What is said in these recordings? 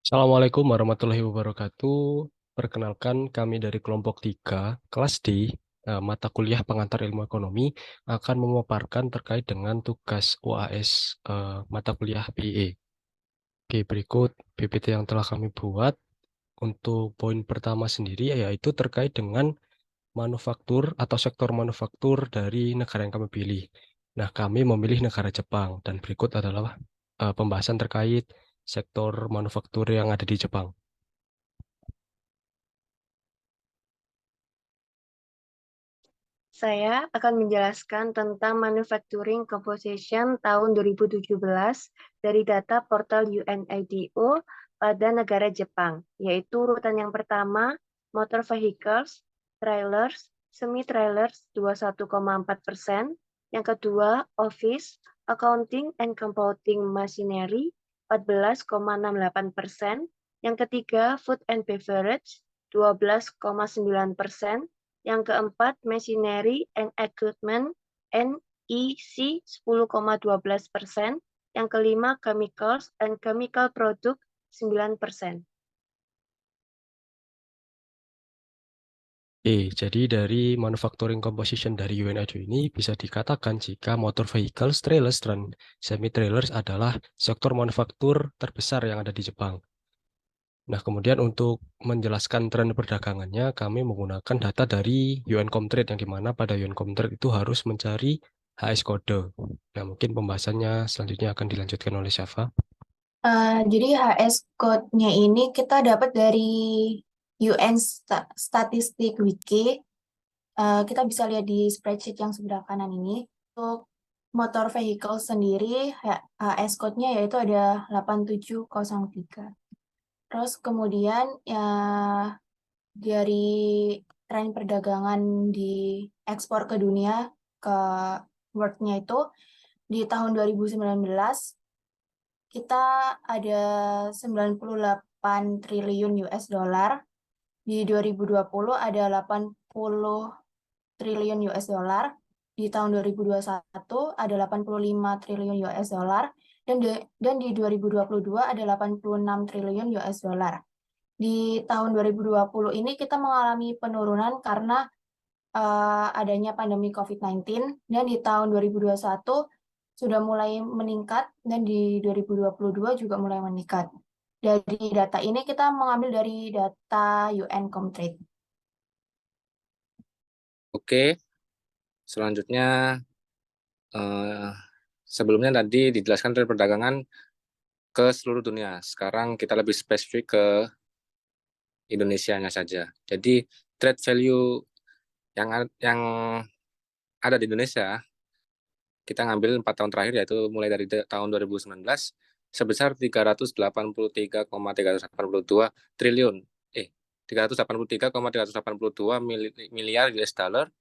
Assalamualaikum warahmatullahi wabarakatuh. Perkenalkan kami dari kelompok 3 kelas D, mata kuliah pengantar ilmu ekonomi, akan memaparkan terkait dengan tugas UAS mata kuliah PIE. Oke, berikut PPT yang telah kami buat. Untuk poin pertama sendiri yaitu terkait dengan manufaktur atau sektor manufaktur dari negara yang kami pilih. Nah, kami memilih negara Jepang dan berikut adalah pembahasan terkait sektor manufaktur yang ada di Jepang. Saya akan menjelaskan tentang Manufacturing Composition tahun 2017 dari data portal UNIDO pada negara Jepang, yaitu urutan yang pertama, motor vehicles, trailers, semi-trailers 21,4%, yang kedua, office, accounting and computing machinery 14,68%, yang ketiga, food and beverage 12,9%, yang keempat, Machinery and Equipment (NEC) 10,12%. Yang kelima, Chemicals and Chemical Product 9%. Jadi dari manufacturing composition dari UNIDO ini bisa dikatakan jika motor vehicles, trailers, dan semi-trailers adalah sektor manufaktur terbesar yang ada di Jepang. Nah, kemudian untuk menjelaskan tren perdagangannya, kami menggunakan data dari UNCOMTRADE yang dimana pada UNCOMTRADE itu harus mencari HS kode. Nah, mungkin pembahasannya selanjutnya akan dilanjutkan oleh Syafa. Jadi HS code-nya ini kita dapat dari UN Statistik Wiki. Kita bisa lihat di spreadsheet yang sebelah kanan ini. Untuk motor vehicle sendiri, HS code-nya yaitu ada 8703. Terus kemudian ya dari tren perdagangan di ekspor ke dunia ke world-nya itu di tahun 2019 kita ada 98 triliun US dollar. Di 2020 ada 80 triliun US dollar. Di tahun 2021 ada 85 triliun US dollar. Dan di 2022 ada 86 triliun US dollar. Di tahun 2020 ini kita mengalami penurunan karena adanya pandemi COVID-19, dan di tahun 2021 sudah mulai meningkat, dan di 2022 juga mulai meningkat. Dari data ini kita mengambil dari data UN Comtrade. Oke, selanjutnya eh, sebelumnya tadi dijelaskan dari perdagangan ke seluruh dunia. Sekarang kita lebih spesifik ke Indonesianya saja. Jadi trade value yang ada di Indonesia kita ngambil 4 tahun terakhir, yaitu mulai dari tahun 2019 sebesar 383,382 triliun. 383,382 miliar US dollar.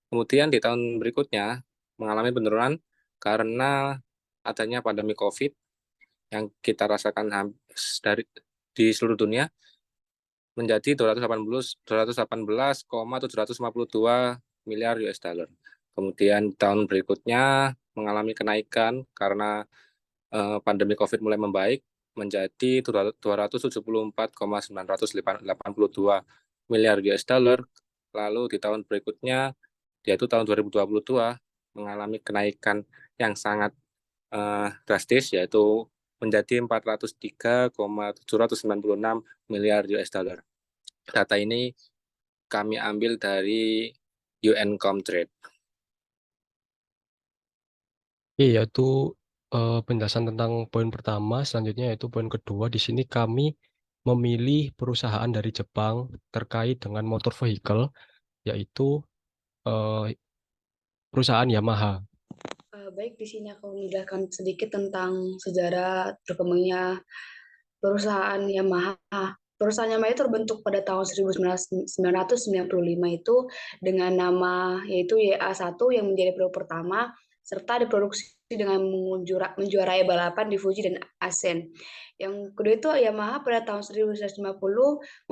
Kemudian di tahun berikutnya mengalami penurunan karena adanya pandemi COVID yang kita rasakan dari di seluruh dunia, menjadi 218,752 miliar US dollar. Kemudian tahun berikutnya mengalami kenaikan karena pandemi COVID mulai membaik, menjadi 274,982 miliar US dollar. Lalu di tahun berikutnya, yaitu tahun 2022, mengalami kenaikan yang sangat drastis, yaitu menjadi 403,796 miliar US dollar. Data ini kami ambil dari UN Comtrade. Yaitu penjelasan tentang poin pertama, selanjutnya yaitu poin kedua. Di sini kami memilih perusahaan dari Jepang terkait dengan motor vehicle, yaitu eh, perusahaan Yamaha. Baik, di sini aku menjelaskan sedikit tentang sejarah berkembangnya perusahaan Yamaha. Perusahaan Yamaha itu terbentuk pada tahun 1995 itu dengan nama yaitu YA1 yang menjadi produk pertama, serta diproduksi dengan menjuarai balapan di Fuji dan Asen. Yang kedua itu Yamaha pada tahun 1950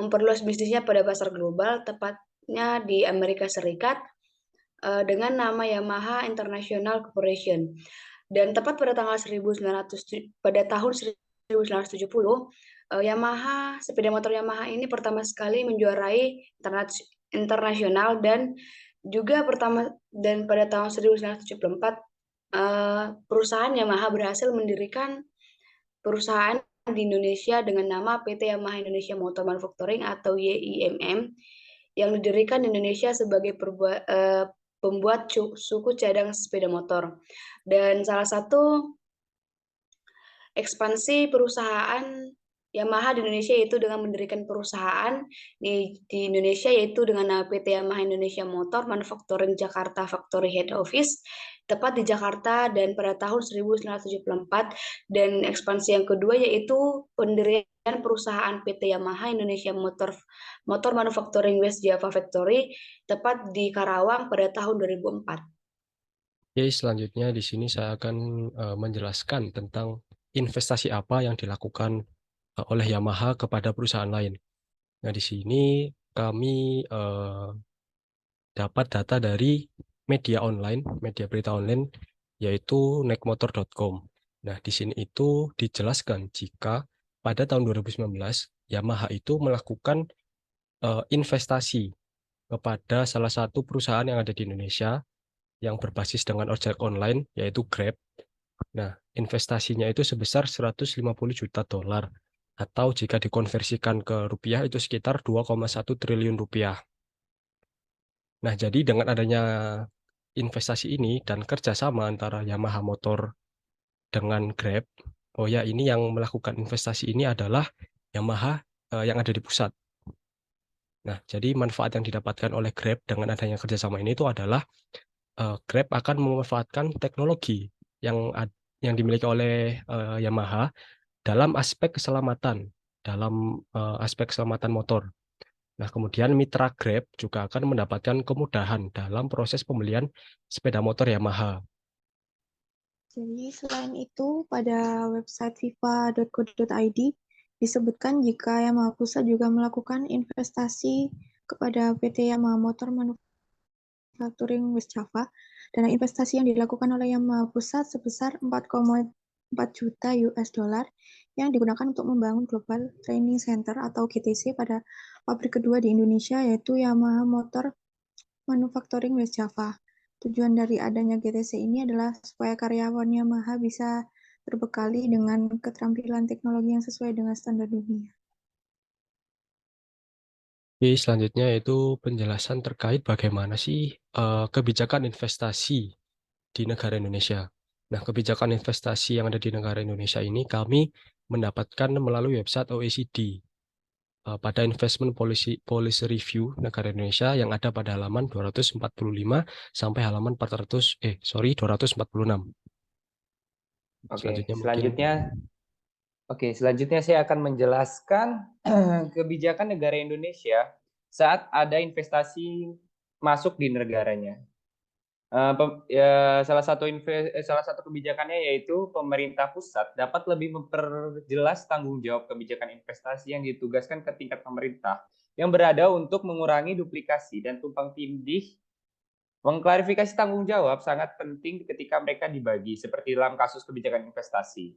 memperluas bisnisnya pada pasar global, tepatnya di Amerika Serikat, dengan nama Yamaha International Corporation. Dan tepat pada tahun 1970, sepeda motor Yamaha ini pertama sekali menjuarai internasional dan juga pada tahun 1974 perusahaan Yamaha berhasil mendirikan perusahaan di Indonesia dengan nama PT Yamaha Indonesia Motor Manufacturing atau YIMM yang didirikan di Indonesia sebagai pembuat suku cadang sepeda motor. Dan salah satu ekspansi perusahaan Yamaha di Indonesia yaitu dengan mendirikan perusahaan di Indonesia yaitu dengan nama PT Yamaha Indonesia Motor Manufacturing Jakarta Factory Head Office tepat di Jakarta dan pada tahun 1974, dan ekspansi yang kedua yaitu pendirian perusahaan PT Yamaha Indonesia Motor Manufacturing West Java Factory tepat di Karawang pada tahun 2004. Oke, selanjutnya di sini saya akan menjelaskan tentang investasi apa yang dilakukan oleh Yamaha kepada perusahaan lain. Nah, di sini kami dapat data dari media online, media berita online, yaitu nekmotor.com. Nah, di sini itu dijelaskan jika pada tahun 2019 Yamaha itu melakukan investasi kepada salah satu perusahaan yang ada di Indonesia yang berbasis dengan ojek online, yaitu Grab. Nah, investasinya itu sebesar 150 juta dolar, atau jika dikonversikan ke rupiah itu sekitar 2,1 triliun rupiah. Nah, jadi dengan adanya investasi ini dan kerjasama antara Yamaha Motor dengan Grab, oh ya, ini yang melakukan investasi ini adalah Yamaha yang ada di pusat. Nah, jadi manfaat yang didapatkan oleh Grab dengan adanya kerjasama ini itu adalah Grab akan memanfaatkan teknologi yang dimiliki oleh Yamaha dalam aspek keselamatan, motor. Nah, kemudian mitra Grab juga akan mendapatkan kemudahan dalam proses pembelian sepeda motor Yamaha. Jadi selain itu, pada website fifa.co.id disebutkan jika Yamaha Pusat juga melakukan investasi kepada PT Yamaha Motor Manufacturing West Java. Dana investasi yang dilakukan oleh Yamaha Pusat sebesar 4,4 juta US dollar yang digunakan untuk membangun Global Training Center atau GTC pada pabrik kedua di Indonesia, yaitu Yamaha Motor Manufacturing West Java. Tujuan dari adanya GTC ini adalah supaya karyawan Yamaha bisa terbekali dengan keterampilan teknologi yang sesuai dengan standar dunia. Oke, selanjutnya yaitu penjelasan terkait bagaimana sih kebijakan investasi di negara Indonesia. Nah, kebijakan investasi yang ada di negara Indonesia ini kami mendapatkan melalui website OECD pada Investment Policy Review negara Indonesia yang ada pada halaman 245 sampai halaman 246. Selanjutnya saya akan menjelaskan kebijakan negara Indonesia saat ada investasi masuk di negaranya. Salah satu kebijakannya yaitu pemerintah pusat dapat lebih memperjelas tanggung jawab kebijakan investasi yang ditugaskan ke tingkat pemerintah yang berada untuk mengurangi duplikasi dan tumpang tindih. Mengklarifikasi tanggung jawab sangat penting ketika mereka dibagi, seperti dalam kasus kebijakan investasi.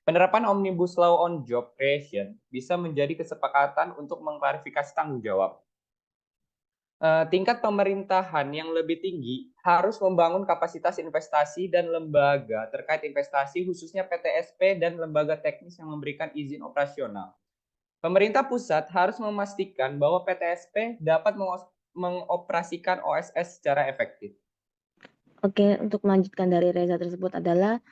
Penerapan Omnibus Law on Job Creation bisa menjadi kesepakatan untuk mengklarifikasi tanggung jawab. Tingkat pemerintahan yang lebih tinggi harus membangun kapasitas investasi dan lembaga terkait investasi, khususnya PTSP dan lembaga teknis yang memberikan izin operasional. Pemerintah pusat harus memastikan bahwa PTSP dapat mengoperasikan OSS secara efektif. Oke, untuk melanjutkan dari Reza tersebut adalah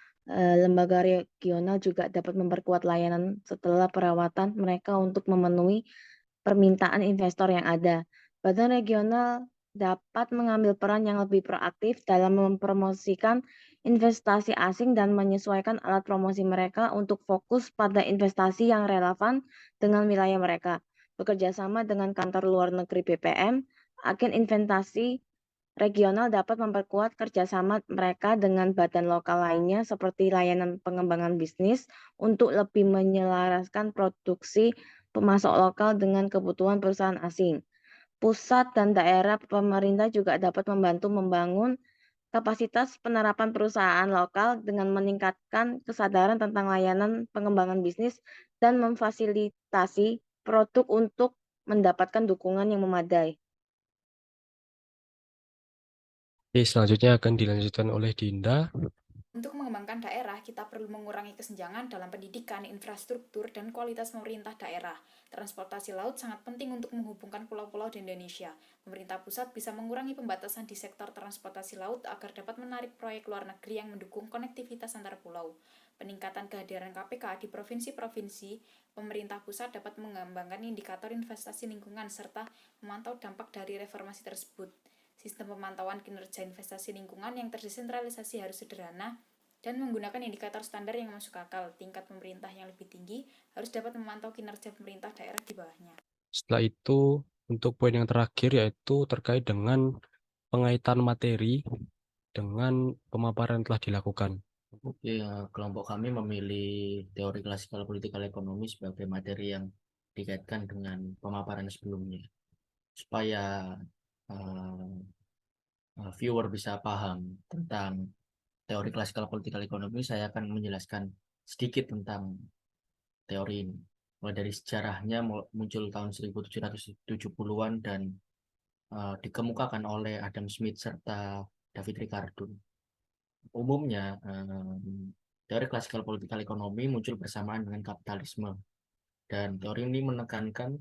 lembaga regional juga dapat memperkuat layanan setelah perawatan mereka untuk memenuhi permintaan investor yang ada. Badan regional dapat mengambil peran yang lebih proaktif dalam mempromosikan investasi asing dan menyesuaikan alat promosi mereka untuk fokus pada investasi yang relevan dengan wilayah mereka. Bekerja sama dengan kantor luar negeri BPM, agen investasi regional dapat memperkuat kerjasama mereka dengan badan lokal lainnya seperti layanan pengembangan bisnis untuk lebih menyelaraskan produksi pemasok lokal dengan kebutuhan perusahaan asing. Pusat dan daerah pemerintah juga dapat membantu membangun kapasitas penerapan perusahaan lokal dengan meningkatkan kesadaran tentang layanan pengembangan bisnis dan memfasilitasi produk untuk mendapatkan dukungan yang memadai. Oke, selanjutnya akan dilanjutkan oleh Dinda. Untuk mengembangkan daerah, kita perlu mengurangi kesenjangan dalam pendidikan, infrastruktur, dan kualitas pemerintah daerah. Transportasi laut sangat penting untuk menghubungkan pulau-pulau di Indonesia. Pemerintah pusat bisa mengurangi pembatasan di sektor transportasi laut agar dapat menarik proyek luar negeri yang mendukung konektivitas antar pulau. Peningkatan kehadiran KPK di provinsi-provinsi, pemerintah pusat dapat mengembangkan indikator investasi lingkungan serta memantau dampak dari reformasi tersebut. Sistem pemantauan kinerja investasi lingkungan yang terdesentralisasi harus sederhana dan menggunakan indikator standar yang masuk akal. Tingkat pemerintah yang lebih tinggi harus dapat memantau kinerja pemerintah daerah di bawahnya. Setelah itu, untuk poin yang terakhir yaitu terkait dengan pengaitan materi dengan pemaparan yang telah dilakukan. Oke, kelompok kami memilih teori klasikal politikal ekonomi sebagai materi yang dikaitkan dengan pemaparan sebelumnya, supaya viewer bisa paham tentang teori klasikal politikal ekonomi. Saya akan menjelaskan sedikit tentang teori ini. Mulai dari sejarahnya muncul tahun 1770-an dan dikemukakan oleh Adam Smith serta David Ricardo. Umumnya, teori klasikal politikal ekonomi muncul bersamaan dengan kapitalisme, dan teori ini menekankan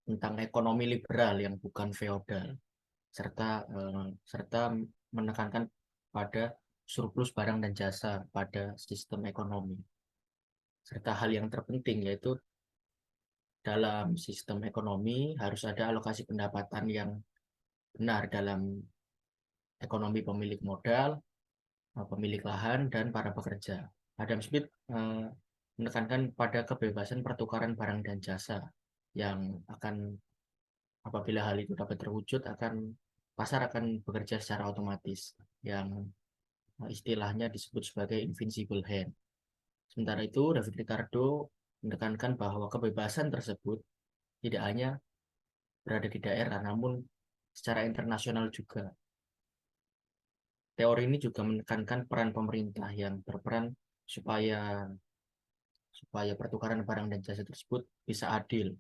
tentang ekonomi liberal yang bukan feodal, serta menekankan pada surplus barang dan jasa pada sistem ekonomi. Serta hal yang terpenting yaitu dalam sistem ekonomi harus ada alokasi pendapatan yang benar dalam ekonomi pemilik modal, pemilik lahan, dan para pekerja. Adam Smith menekankan pada kebebasan pertukaran barang dan jasa yang akan, apabila hal itu dapat terwujud, pasar akan bekerja secara otomatis, yang istilahnya disebut sebagai invincible hand. Sementara itu, David Ricardo menekankan bahwa kebebasan tersebut tidak hanya berada di daerah, namun secara internasional juga. Teori ini juga menekankan peran pemerintah yang berperan supaya pertukaran barang dan jasa tersebut bisa adil.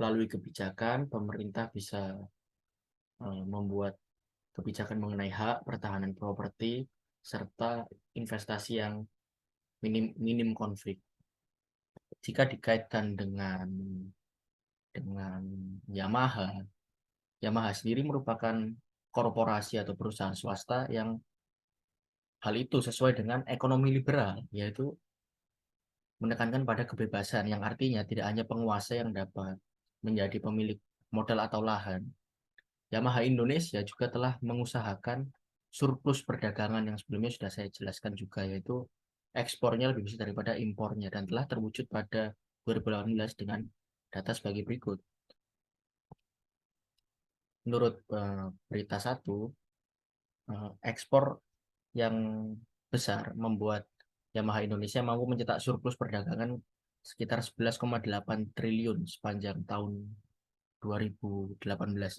Melalui kebijakan, pemerintah bisa membuat kebijakan mengenai hak, pertahanan properti, serta investasi yang minim konflik. Jika dikaitkan dengan Yamaha sendiri merupakan korporasi atau perusahaan swasta yang hal itu sesuai dengan ekonomi liberal, yaitu menekankan pada kebebasan, yang artinya tidak hanya penguasa yang dapat menjadi pemilik modal atau lahan. Yamaha Indonesia juga telah mengusahakan surplus perdagangan yang sebelumnya sudah saya jelaskan juga, yaitu ekspornya lebih besar daripada impornya, dan telah terwujud pada 2018 dengan data sebagai berikut. Menurut berita satu, ekspor yang besar membuat Yamaha Indonesia mampu mencetak surplus perdagangan sekitar 11,8 triliun sepanjang tahun 2018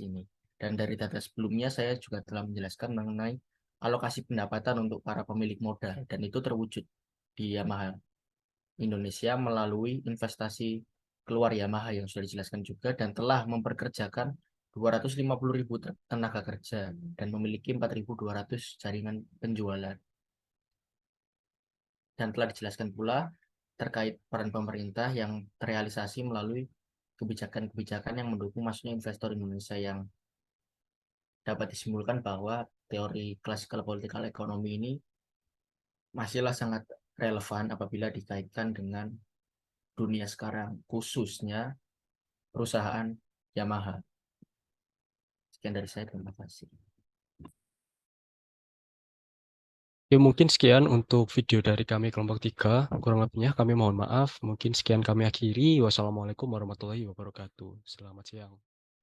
ini. Dan dari data sebelumnya saya juga telah menjelaskan mengenai alokasi pendapatan untuk para pemilik modal, dan itu terwujud di Yamaha Indonesia melalui investasi keluar Yamaha yang sudah dijelaskan juga, dan telah memperkerjakan 250.000 tenaga kerja dan memiliki 4.200 jaringan penjualan. Dan telah dijelaskan pula terkait peran pemerintah yang terrealisasi melalui kebijakan-kebijakan yang mendukung masuknya investor Indonesia, yang dapat disimpulkan bahwa teori klasikal politikal ekonomi ini masihlah sangat relevan apabila dikaitkan dengan dunia sekarang, khususnya perusahaan Yamaha. Sekian dari saya, terima kasih. Ya, mungkin sekian untuk video dari kami kelompok 3. Kurang lebihnya kami mohon maaf. Mungkin sekian kami akhiri. Wassalamualaikum warahmatullahi wabarakatuh. Selamat siang.